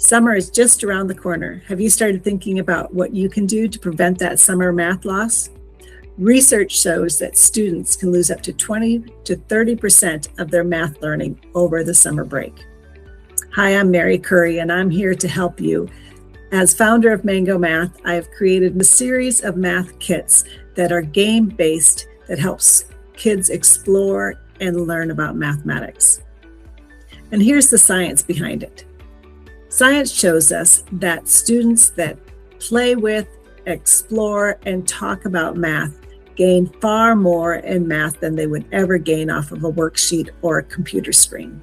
Summer is just around the corner. Have you started thinking about what you can do to prevent that summer math loss? Research shows that students can lose up to 20 to 30% of their math learning over the summer break. Hi, I'm Mary Curry, and I'm here to help you. As founder of Mango Math, I have created a series of math kits that are game-based that helps kids explore and learn about mathematics. And here's the science behind it. Science shows us that students that play with, explore, and talk about math gain far more in math than they would ever gain off of a worksheet or a computer screen.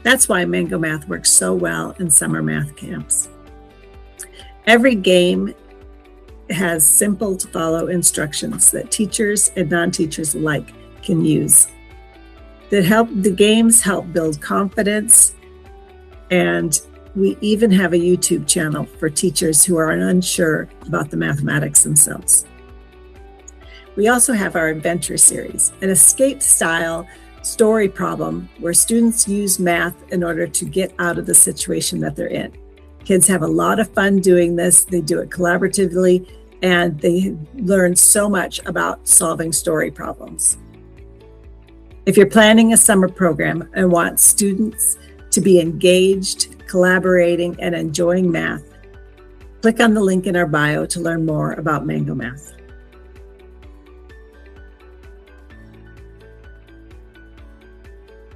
That's why Mango Math works so well in summer math camps. Every game has simple to follow instructions that teachers and non-teachers alike can use. The games help build confidence, and we even have a YouTube channel for teachers who are unsure about the mathematics themselves. We also have our adventure series, an escape-style story problem where students use math in order to get out of the situation that they're in. Kids have a lot of fun doing this. They do it collaboratively, and they learn so much about solving story problems. If you're planning a summer program and want students to be engaged, collaborating, and enjoying math, click on the link in our bio to learn more about Mango Math.